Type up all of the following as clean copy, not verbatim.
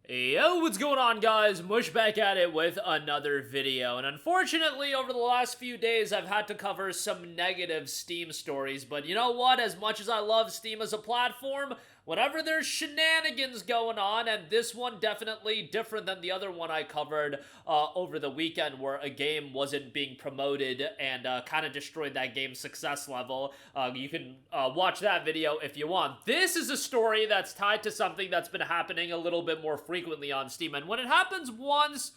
Yo, what's going on, guys? Mush back at it with another video. And unfortunately, over the last few days, I've had to cover some negative Steam stories. But you know what? As much as I love Steam as a platform, whenever there's shenanigans going on, and this one definitely different than the other one I covered over the weekend where a game wasn't being promoted and kind of destroyed that game's success level. You can watch that video if you want. This is a story that's tied to something that's been happening a little bit more frequently on Steam, and when it happens once,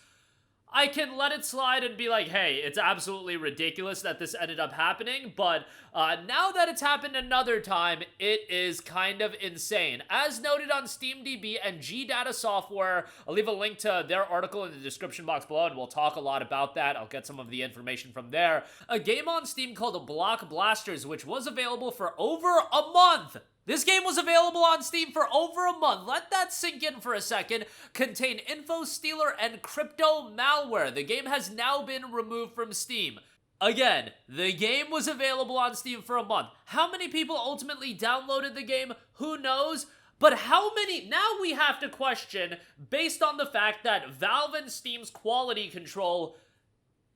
I can let it slide and be like, hey, it's absolutely ridiculous that this ended up happening, but now that it's happened another time, it is kind of insane. As noted on SteamDB and G-Data Software, I'll leave a link to their article in the description box below, and we'll talk a lot about that. I'll get some of the information from there. A game on Steam called Block Blasters, which was available for over a month. This game was available on Steam for over a month. Let that sink in for a second. Contained info stealer and crypto malware. The game has now been removed from Steam. Again, the game was available on Steam for a month. How many people ultimately downloaded the game? Who knows? But how many? Now we have to question, based on the fact that Valve and Steam's quality control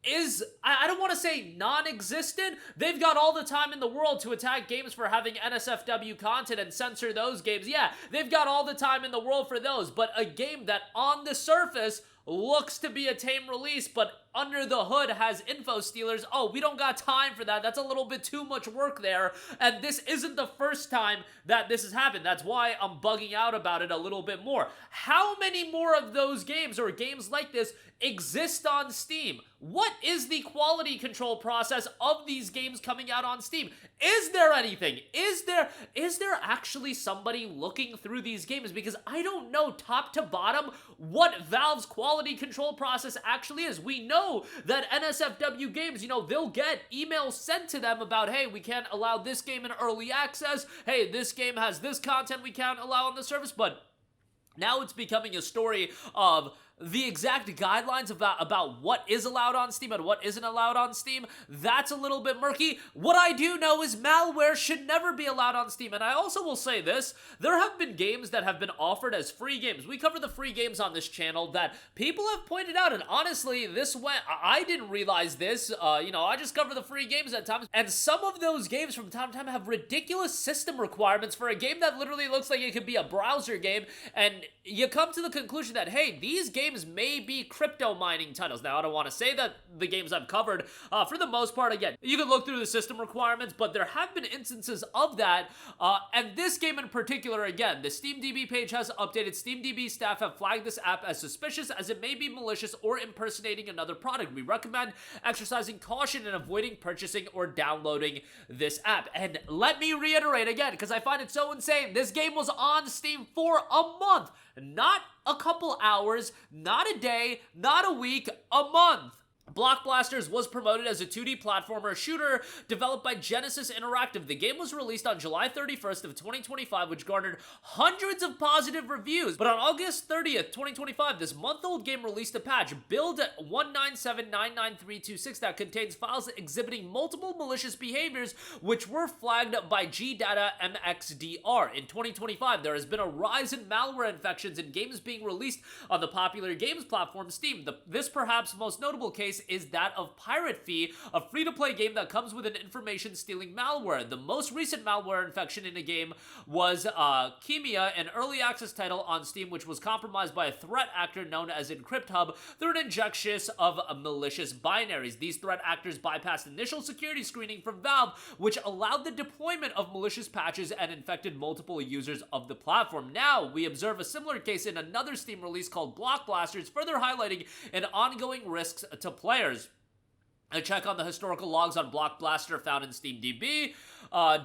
is, I don't want to say non-existent. They've got all the time in the world to attack games for having NSFW content and censor those games. Yeah, they've got all the time in the world for those, but a game that on the surface looks to be a tame release, but under the hood has info stealers. Oh, we don't got time for that. That's a little bit too much work there. And this isn't the first time that this has happened. That's why I'm bugging out about it a little bit more. How many more of those games or games like this exist on Steam? What is the quality control process of these games coming out on Steam? Is there anything? Is there actually somebody looking through these games? Because I don't know top to bottom what Valve's quality control process actually is. We know that NSFW games, they'll get emails sent to them about, hey, we can't allow this game in early access. Hey, this game has this content we can't allow on the service. But now it's becoming a story of the exact guidelines about what is allowed on Steam and what isn't allowed on Steam. That's a little bit murky. What I do know is malware should never be allowed on Steam. And I also will say this, there have been games that have been offered as free games. We cover the free games on this channel that people have pointed out, and honestly, I didn't realize this. I just cover the free games at times, and some of those games from time to time have ridiculous system requirements for a game that literally looks like it could be a browser game, and you come to the conclusion that, hey, these games may be crypto mining titles. Now, I don't want to say that the games I've covered, for the most part, again, you can look through the system requirements, but there have been instances of that, and this game in particular, again, the SteamDB page has updated. SteamDB staff have flagged this app as suspicious as it may be malicious or impersonating another product. We recommend exercising caution and avoiding purchasing or downloading this app. And let me reiterate again, because I find it so insane, this game was on Steam for a month. Not a couple hours, not a day, not a week, a month. Block Blasters was promoted as a 2D platformer shooter developed by Genesis Interactive. The game was released on July 31st of 2025, which garnered hundreds of positive reviews. But on August 30th, 2025, this month-old game released a patch, build 197.99326, that contains files exhibiting multiple malicious behaviors, which were flagged by G-Data MXDR. In 2025, there has been a rise in malware infections in games being released on the popular games platform Steam. This perhaps most notable case is that of Pirate Fee, a free-to-play game that comes with an information-stealing malware. The most recent malware infection in a game was Chemia, an early access title on Steam, which was compromised by a threat actor known as EncryptHub through an injection of malicious binaries. These threat actors bypassed initial security screening from Valve, which allowed the deployment of malicious patches and infected multiple users of the platform. Now, we observe a similar case in another Steam release called Block Blasters, further highlighting an ongoing risks to players. A check on the historical logs on Block Blaster found in SteamDB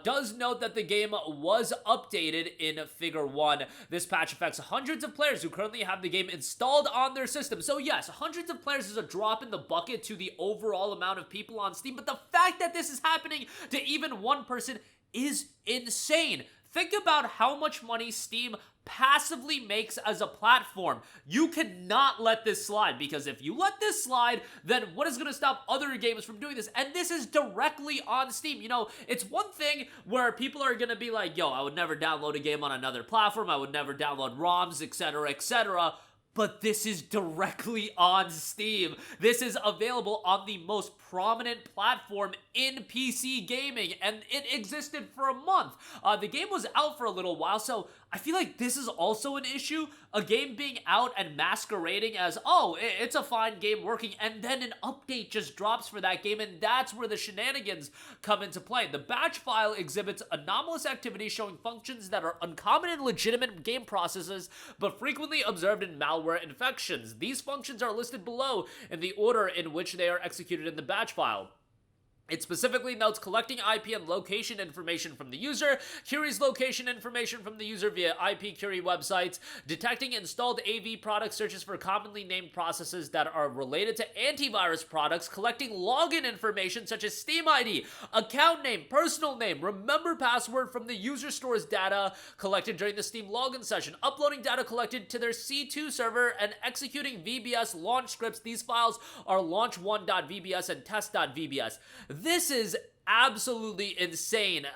does note that the game was updated in Figure 1. This patch affects hundreds of players who currently have the game installed on their system. So yes, hundreds of players is a drop in the bucket to the overall amount of people on Steam, but the fact that this is happening to even one person is insane. Think about how much money Steam passively makes as a platform. You cannot let this slide, because if you let this slide, then what is going to stop other games from doing this? And this is directly on Steam. It's one thing where people are going to be like, yo, I would never download a game on another platform. I would never download ROMs, etc., etc. but this is directly on Steam. This is available on the most prominent platform in PC gaming, and it existed for a month. The game was out for a little while, so I feel like this is also an issue. A game being out and masquerading as, oh, it's a fine game working, and then an update just drops for that game, and that's where the shenanigans come into play. The batch file exhibits anomalous activity showing functions that are uncommon in legitimate game processes, but frequently observed in malware infections. These functions are listed below in the order in which they are executed in the batch file. It specifically notes collecting IP and location information from the user, queries location information from the user via IP query websites, detecting installed AV product searches for commonly named processes that are related to antivirus products, collecting login information such as Steam ID, account name, personal name, remember password from the user store's data collected during the Steam login session, uploading data collected to their C2 server, and executing VBS launch scripts. These files are launch1.vbs and test.vbs. This is absolutely insane.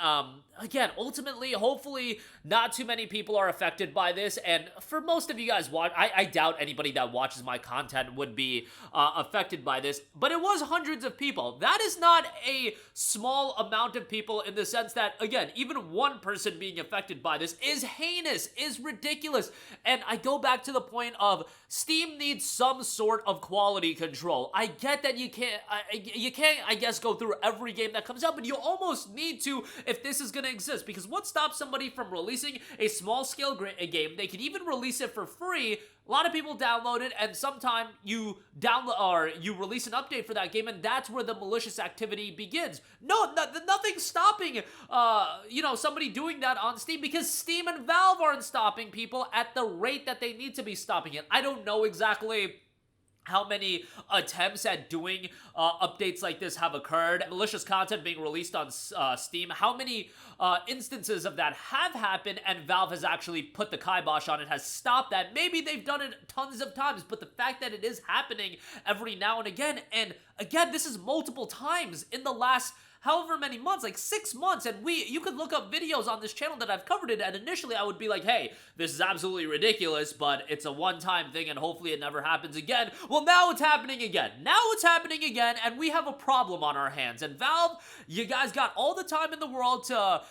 Again, ultimately, hopefully, not too many people are affected by this, and for most of you guys I doubt anybody that watches my content would be affected by this, but it was hundreds of people. That is not a small amount of people in the sense that, again, even one person being affected by this is heinous, is ridiculous, and I go back to the point of Steam needs some sort of quality control. I get that you can't, I guess, go through every game that comes out, but you almost need to if this is going to exist, because what stops somebody from releasing a small-scale game? They could even release it for free. A lot of people download it, and sometime you download or you release an update for that game, and that's where the malicious activity begins. Nothing's stopping, somebody doing that on Steam, because Steam and Valve aren't stopping people at the rate that they need to be stopping it. I don't know exactly how many attempts at doing updates like this have occurred, malicious content being released on Steam, how many instances of that have happened, and Valve has actually put the kibosh on it, has stopped that. Maybe they've done it tons of times, but the fact that it is happening every now and again this is multiple times in the last however many months, like 6 months, and you could look up videos on this channel that I've covered it, and initially I would be like, hey, this is absolutely ridiculous, but it's a one-time thing, and hopefully it never happens again. Well, now it's happening again. And we have a problem on our hands, and Valve, you guys got all the time in the world to,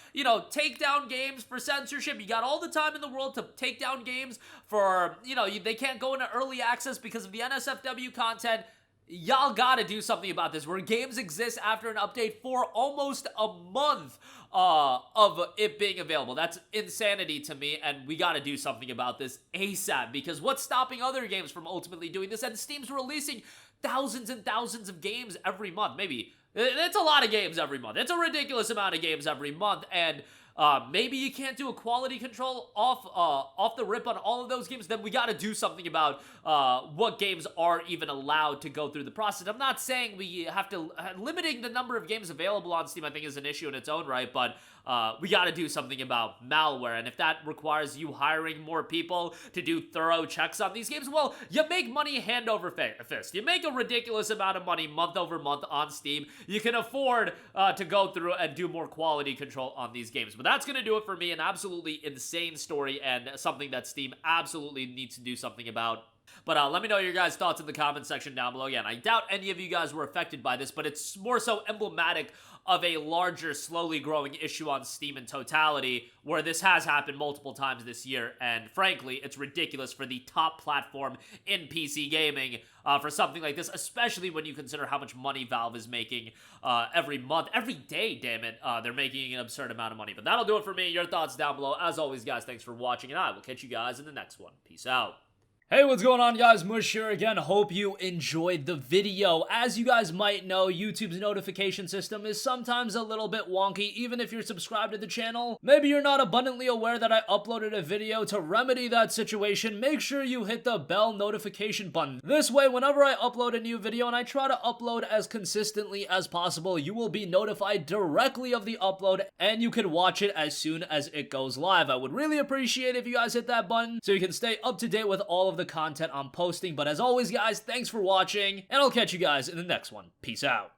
take down games for censorship. You got all the time in the world to take down games for, they can't go into early access because of the NSFW content. Y'all gotta do something about this, where games exist after an update for almost a month of it being available. That's insanity to me, and we gotta do something about this ASAP, because what's stopping other games from ultimately doing this? And Steam's releasing thousands and thousands of games every month. Maybe it's a lot of games every month. It's a ridiculous amount of games every month, and maybe you can't do a quality control off the rip on all of those games. Then we got to do something about what games are even allowed to go through the process. I'm not saying we have to limiting the number of games available on Steam, I think, is an issue in its own right, but we got to do something about malware, and if that requires you hiring more people to do thorough checks on these games, well, you make money hand over fist. You make a ridiculous amount of money month over month on Steam. You can afford to go through and do more quality control on these games. But that's going to do it for me. An absolutely insane story, and something that Steam absolutely needs to do something about. But let me know your guys' thoughts in the comment section down below. Again, I doubt any of you guys were affected by this, but it's more so emblematic of a larger, slowly growing issue on Steam in totality, where this has happened multiple times this year, and frankly, it's ridiculous for the top platform in PC gaming for something like this, especially when you consider how much money Valve is making every month, every day, damn it. They're making an absurd amount of money. But that'll do it for me. Your thoughts down below. As always, guys, thanks for watching, and I will catch you guys in the next one. Peace out. Hey, what's going on, guys? Mush here again. Hope you enjoyed the video. As you guys might know, YouTube's notification system is sometimes a little bit wonky, even if you're subscribed to the channel. Maybe you're not abundantly aware that I uploaded a video. To remedy that situation, make sure you hit the bell notification button. This way, whenever I upload a new video, and I try to upload as consistently as possible, you will be notified directly of the upload, and you can watch it as soon as it goes live. I would really appreciate if you guys hit that button so you can stay up to date with all of the content I'm posting. But as always, guys, thanks for watching, and I'll catch you guys in the next one. Peace out.